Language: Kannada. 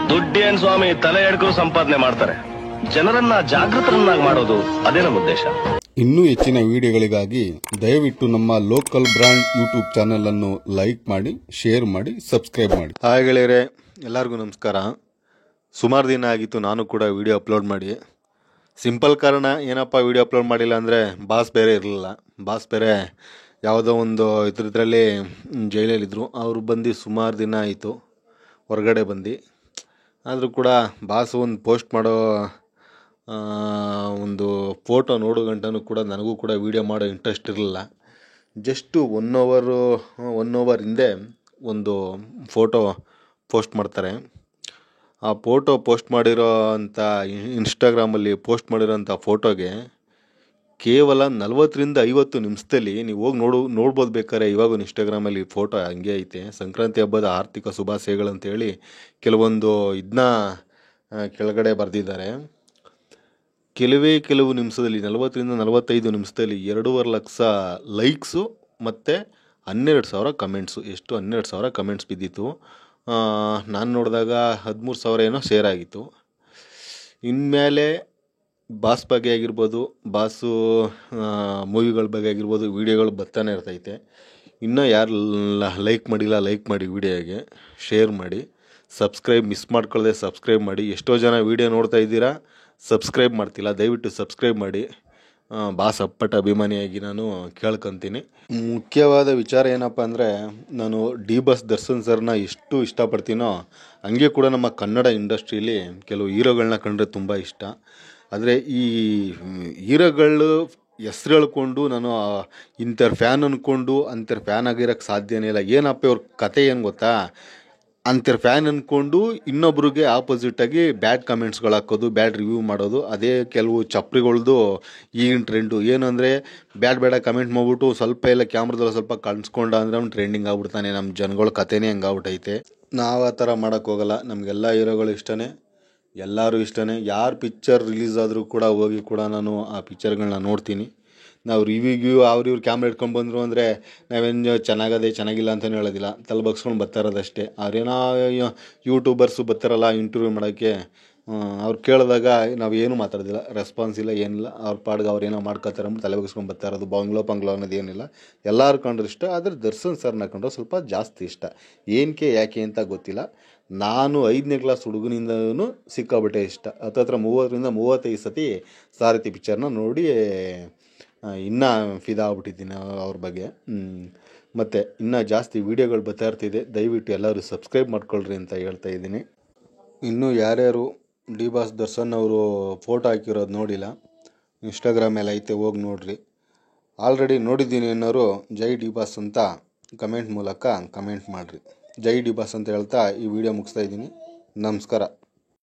ದುಡ್ಡೇನ್ ಸ್ವಾಮಿ ತಲೆ ಎಡ್ಕೋ ಸಂಪಾದನೆ ಮಾಡ್ತಾರೆ. ಜನರನ್ನ ಜಾಗೃತರನ್ನಾಗಿ ಮಾಡೋದು ಅದೇ ನಮ್ಮ ಉದ್ದೇಶ. ಇನ್ನೂ ಹೆಚ್ಚಿನ ವಿಡಿಯೋಗಳಿಗಾಗಿ ದಯವಿಟ್ಟು ನಮ್ಮ ಲೋಕಲ್ ಬ್ರಾಂಡ್ ಯೂಟ್ಯೂಬ್ ಚಾನೆಲ್ ಅನ್ನು ಲೈಕ್ ಮಾಡಿ, ಶೇರ್ ಮಾಡಿ, ಸಬ್ಸ್ಕ್ರೈಬ್ ಮಾಡಿ. ಹಾಯ್ ಗೆಳೆಯರೆ, ಎಲ್ಲರಿಗೂ ನಮಸ್ಕಾರ. ಸುಮಾರು ದಿನ ಆಗಿತ್ತು ನಾನು ಕೂಡ ವಿಡಿಯೋ ಅಪ್ಲೋಡ್ ಮಾಡಿ. ಸಿಂಪಲ್ ಕಾರಣ ಏನಪ್ಪ ವಿಡಿಯೋ ಅಪ್ಲೋಡ್ ಮಾಡಿಲ್ಲ ಅಂದರೆ ಬಾಸ್ ಬೇರೆ ಇರಲಿಲ್ಲ. ಬಾಸ್ ಬೇರೆ ಯಾವುದೋ ಒಂದು ಇದರಲ್ಲಿ ಜೈಲಲ್ಲಿದ್ದರು. ಅವರು ಬಂದು ಸುಮಾರು ದಿನ ಆಯಿತು ಹೊರಗಡೆ ಬಂದು. ಆದರೂ ಕೂಡ ಬಾಸ್ ಒಂದು ಪೋಸ್ಟ್ ಮಾಡೋ ಒಂದು ಫೋಟೋ ನೋಡೋ ಗಂಟನೂ ಕೂಡ ನನಗೂ ಕೂಡ ವೀಡಿಯೋ ಮಾಡೋ ಇಂಟ್ರೆಸ್ಟ್ ಇರಲಿಲ್ಲ. ಜಸ್ಟು ಒನ್ ಅವರ್ ಹಿಂದೆ ಒಂದು ಫೋಟೋ ಪೋಸ್ಟ್ ಮಾಡ್ತಾರೆ. ಆ ಫೋಟೋ ಪೋಸ್ಟ್ ಮಾಡಿರೋ ಅಂಥ ಇನ್ಸ್ಟಾಗ್ರಾಮಲ್ಲಿ ಪೋಸ್ಟ್ ಮಾಡಿರೋಂಥ ಫೋಟೋಗೆ ಕೇವಲ 40-50 ನಿಮಿಷದಲ್ಲಿ ನೀವು ಹೋಗಿ ನೋಡ್ಬೋದು. ಬೇಕಾದ್ರೆ ಇವಾಗ ಇನ್ಸ್ಟಾಗ್ರಾಮಲ್ಲಿ ಫೋಟೋ ಹಂಗೆ ಐತೆ. ಸಂಕ್ರಾಂತಿ ಹಬ್ಬದ ಆರ್ಥಿಕ ಶುಭಾಶಯಗಳಂತೇಳಿ ಕೆಲವೊಂದು ಇದನ್ನ ಕೆಳಗಡೆ ಬರೆದಿದ್ದಾರೆ. ಕೆಲವು ನಿಮಿಷದಲ್ಲಿ 40-45 ನಿಮಿಷದಲ್ಲಿ 2.5 ಲಕ್ಷ ಲೈಕ್ಸು ಮತ್ತು 12,000 ಕಮೆಂಟ್ಸು. ಎಷ್ಟು 12,000 ಕಮೆಂಟ್ಸ್ ಬಿದ್ದಿತ್ತು. ನಾನು ನೋಡಿದಾಗ 13,000 ಏನೋ ಶೇರ್ ಆಗಿತ್ತು. ಇನ್ಮೇಲೆ ಬಾಸ್ ಬಗ್ಗೆ ಆಗಿರ್ಬೋದು, ಬಾಸು ಮೂವಿಗಳ ಬಗ್ಗೆ ಆಗಿರ್ಬೋದು ವೀಡಿಯೋಗಳು ಬರ್ತಾನೆ ಇರ್ತೈತೆ. ಇನ್ನೂ ಯಾರು ಲೈಕ್ ಮಾಡಿಲ್ಲ, ಲೈಕ್ ಮಾಡಿ, ವೀಡಿಯೋಗೆ ಶೇರ್ ಮಾಡಿ, ಮಿಸ್ ಮಾಡ್ಕೊಳ್ಳದೆ ಸಬ್ಸ್ಕ್ರೈಬ್ ಮಾಡಿ. ಎಷ್ಟೋ ಜನ ವೀಡಿಯೋ ನೋಡ್ತಾ ಇದ್ದೀರಾ, ಸಬ್ಸ್ಕ್ರೈಬ್ ಮಾಡ್ತಿಲ್ಲ. ದಯವಿಟ್ಟು ಸಬ್ಸ್ಕ್ರೈಬ್ ಮಾಡಿ. ಬಾಸ್ ಅಪ್ಪಟ ಅಭಿಮಾನಿಯಾಗಿ ನಾನು ಕೇಳ್ಕೊತೀನಿ. ಮುಖ್ಯವಾದ ವಿಚಾರ ಏನಪ್ಪ ಅಂದರೆ, ನಾನು ಡಿ-ಬಾಸ್ ದರ್ಶನ್ ಸರ್ನ ಎಷ್ಟು ಇಷ್ಟಪಡ್ತೀನೋ ಹಂಗೆ ಕೂಡ ನಮ್ಮ ಕನ್ನಡ ಇಂಡಸ್ಟ್ರೀಲಿ ಕೆಲವು ಹೀರೋಗಳನ್ನ ಕಂಡ್ರೆ ತುಂಬ ಇಷ್ಟ. ಆದರೆ ಈ ಹೀರೋಗಳು ಹೆಸ್ರು ಹೇಳ್ಕೊಂಡು ನಾನು ಇಂಥವ್ರ ಫ್ಯಾನ್ ಅಂದ್ಕೊಂಡು ಅಂಥವ್ರ ಫ್ಯಾನ್ ಆಗಿರೋಕ್ಕೆ ಸಾಧ್ಯನೇ ಇಲ್ಲ. ಏನಪ್ಪ ಇವ್ರ ಕತೆ ಏನು ಗೊತ್ತಾ, ಅಂಥವ್ರ ಫ್ಯಾನ್ ಅಂದ್ಕೊಂಡು ಇನ್ನೊಬ್ರಿಗೆ ಆಪೋಸಿಟಾಗಿ ಬ್ಯಾಡ್ ಕಮೆಂಟ್ಸ್ಗಳು ಹಾಕೋದು, ಬ್ಯಾಡ್ ರಿವ್ಯೂ ಮಾಡೋದು. ಅದೇ ಕೆಲವು ಚಪ್ರಿಗಳ್ದು ಈಗಿನ ಟ್ರೆಂಡು. ಏನಂದರೆ ಬೇಡ ಕಮೆಂಟ್ ಮಾಡ್ಬಿಟ್ಟು ಸ್ವಲ್ಪ ಎಲ್ಲ ಕ್ಯಾಮ್ರಾದಲ್ಲಿ ಸ್ವಲ್ಪ ಕಾಣಿಸ್ಕೊಂಡ ಅಂದರೆ ಅವ್ನು ಟ್ರೆಂಡಿಂಗ್ ಆಗ್ಬಿಡ್ತಾನೆ. ನಮ್ಮ ಜನಗಳ ಕತೆನೇ ಹಂಗೆ ಆಗ್ಬಿಟ್ಟೈತೆ. ನಾವು ಆ ಥರ ಮಾಡೋಕ್ಕೋಗಲ್ಲ. ನಮಗೆಲ್ಲ ಹೀರೋಗಳು ಇಷ್ಟನೇ, ಎಲ್ಲರೂ ಇಷ್ಟನೇ. ಯಾರು ಪಿಕ್ಚರ್ ರಿಲೀಸ್ ಆದರೂ ಕೂಡ ಹೋಗಿ ಕೂಡ ನಾನು ಆ ಪಿಕ್ಚರ್ಗಳನ್ನ ನೋಡ್ತೀನಿ. ನಾವು ರಿವ್ಯೂಗೆ ಇವ್ರು ಕ್ಯಾಮ್ರಾ ಇಟ್ಕೊಂಡು ಬಂದರು ಅಂದರೆ ನಾವೇನು ಚೆನ್ನಾಗಿಲ್ಲ ಅಂತಲೇ ಹೇಳೋದಿಲ್ಲ, ತಲೆ ಬಗ್ಸ್ಕೊಂಡು ಬರ್ತಾ ಇರೋದಷ್ಟೇ. ಅವ್ರೇನೋ ಯೂಟ್ಯೂಬರ್ಸು ಬರ್ತಾರಲ್ಲ ಇಂಟರ್ವ್ಯೂ ಮಾಡೋಕ್ಕೆ, ಅವ್ರು ಕೇಳಿದಾಗ ನಾವು ಏನೂ ಮಾತಾಡೋದಿಲ್ಲ, ರೆಸ್ಪಾನ್ಸ್ ಇಲ್ಲ, ಏನಿಲ್ಲ. ಅವ್ರ ಪಾಡ್ಗೆ ಅವ್ರು ಏನೋ ಮಾಡ್ಕೋತಾರೆ ಅಂದ್ಬಿಟ್ಟು ತಲೆ ಬಗ್ಸ್ಕೊಂಡು ಬರ್ತಾ ಇರೋದು. ಬಂಗ್ಲೋ ಅನ್ನೋದು ಏನಿಲ್ಲ. ಎಲ್ಲರೂ ಕಂಡ್ರೆ ಇಷ್ಟ. ಆದರೆ ದರ್ಶನ್ ಸರ್ನ ಕಂಡ್ರೆ ಸ್ವಲ್ಪ ಜಾಸ್ತಿ ಇಷ್ಟ. ಯಾಕೆ ಅಂತ ಗೊತ್ತಿಲ್ಲ. ನಾನು 5ನೇ ಕ್ಲಾಸ್ ಹುಡುಗನಿಂದನೂ ಸಿಕ್ಕಾಬಿಟ್ಟೆ ಇಷ್ಟ. ಹತ್ತತ್ರ 30-35 ಸತಿ ಸಾರಥಿ ಪಿಕ್ಚರ್ನ ನೋಡಿ ಇನ್ನೂ ಫಿದಾ ಆಗ್ಬಿಟ್ಟಿದ್ದೀನಿ ಅವ್ರ ಬಗ್ಗೆ. ಮತ್ತು ಇನ್ನೂ ಜಾಸ್ತಿ ವೀಡಿಯೋಗಳು ಬರ್ತಾ ಇರ್ತಿದೆ. ದಯವಿಟ್ಟು ಎಲ್ಲರೂ ಸಬ್ಸ್ಕ್ರೈಬ್ ಮಾಡ್ಕೊಳ್ರಿ ಅಂತ ಹೇಳ್ತಾ ಇದ್ದೀನಿ. ಇನ್ನೂ ಯಾರ್ಯಾರು ಡಿ-ಬಾಸ್ ದರ್ಶನ್ ಅವರು ಫೋಟೋ ಹಾಕಿರೋದು ನೋಡಿಲ್ಲ, ಇನ್ಸ್ಟಾಗ್ರಾಮಲ್ಲಿ ಐತೆ, ಹೋಗಿ ನೋಡಿರಿ. ಆಲ್ರೆಡಿ ನೋಡಿದ್ದೀನಿ ಅನ್ನೋರು ಜೈ ಡಿ-ಬಾಸ್ ಅಂತ ಕಮೆಂಟ್ ಮೂಲಕ ಕಮೆಂಟ್ ಮಾಡಿರಿ. ಜೈ ಡಿ-ಬಾಸ್ ಅಂತ ಹೇಳ್ತಾ ಈ ವಿಡಿಯೋ ಮುಗಿಸ್ತಾ ಇದ್ದೀನಿ. ನಮಸ್ಕಾರ.